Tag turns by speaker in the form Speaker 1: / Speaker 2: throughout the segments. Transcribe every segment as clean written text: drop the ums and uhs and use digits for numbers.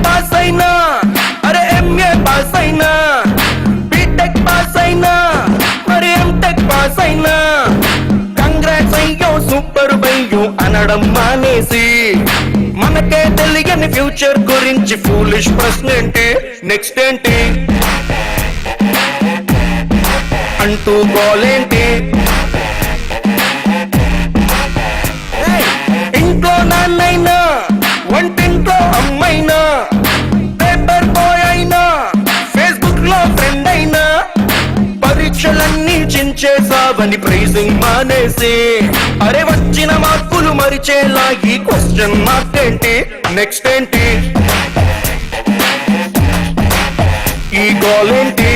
Speaker 1: Pass అయినా, అరే MA pass అయినా, బీటెక్ పాస్ అయినా, మరి ఎంటెక్ పాస్ అయినా, కంగ్రాట్స్ అయ్యో సూపర్ బయ్యో అనడం మానేసి మనకే తెలియని ఫ్యూచర్ గురించి ఫూలిష్ ప్రశ్న ఏంటి, నెక్స్ట్ ఏంటి అంటూ గోలేంటి. ఇంట్లో నాన్నైనా, వంటింట్లో అమ్మైనా, పేపర్ బాయ్ అయినా, ఫేస్బుక్ లో ఫ్రెండ్ అయినా, పరీక్షలన్నీ చించేసావని ప్రైజింగ్ మానేసి అరే వచ్చిన మార్కులు మరిచేలా ఈ క్వశ్చన్ మార్క్ ఏంటి, నెక్స్ట్ ఏంటి ఈ గోల్ ఏంటి.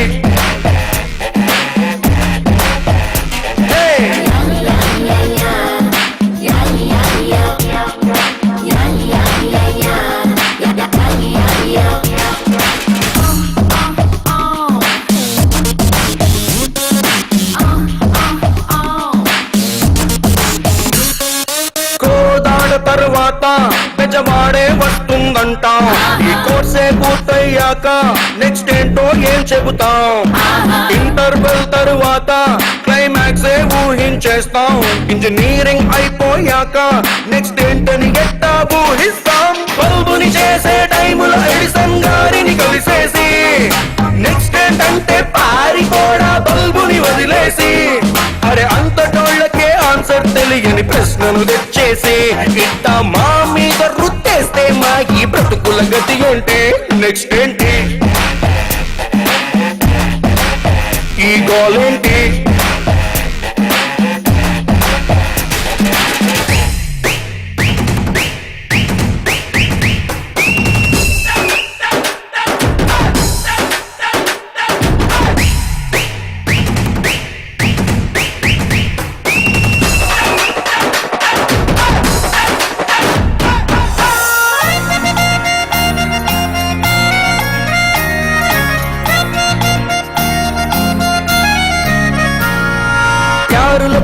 Speaker 1: తరువాత పెజవాడే వస్తుందంట, ఈ కోర్సే పూర్తయ్యాక నెక్స్ట్ ఏంటో ఏం చెబుతాం, ఇంటర్వెల్ తరువాత క్లైమాక్స్ ఊహించేస్తాం, ఇంజనీరింగ్ అయిపోయాక నెక్స్ట్ ఏంటని ఎట్టా ఊహిస్తాం. బల్బుని చేసే టైములో ఎడిసన్ గారిని కలిసేసి నెక్స్ట్ ఏంటంటే పారిపోడా బల్బుని వదిలేసి అరే అంతటోళ్ళకే ఆన్సర్ తెలియని ప్రశ్నను తెచ్చేసి ఇట్ట మా మీద రుద్దేస్తే మా ఈ బ్రతుకుల గతి ఏంటి, నెక్స్ట్ ఏంటి ఈ గోల్ ఏంటి.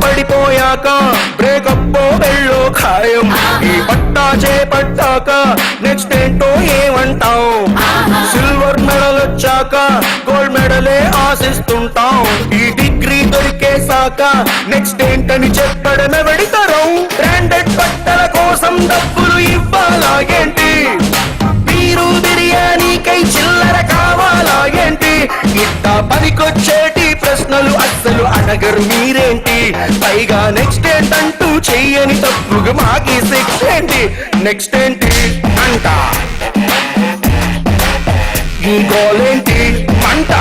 Speaker 1: పడిపోయాక బ్రేకప్ వెళ్ళో ఖాయం, ఈ పట్టా చేపట్టాక నెక్స్ట్ ఏంటో ఏమంటాం, సిల్వర్ మెడల్ వచ్చాక గోల్డ్ మెడలే ఆశిస్తుంటాం, ఈ డిగ్రీ దొరికేశాక నెక్స్ట్ ఏంటని చెప్పడమే వెడితరం, బ్రాండెడ్ బట్టల కోసం డబ్బులు ఇవ్వాలా ఏంటి, మీరు బిర్యానీకై చిల్లర కావాలా ఏంటి, ఇట్ట పనికొచ్చేటి ప్రశ్నలు అస్సలు అడగరు మీరేంటి, పైగా నెక్స్ట్ ఏంటంటూ చెయ్యని తప్పుగా మాకి శిక్ష ఏంటి, నెక్స్ట్ ఏంటి అంట ఈ గోల్ ఏంటి అంట.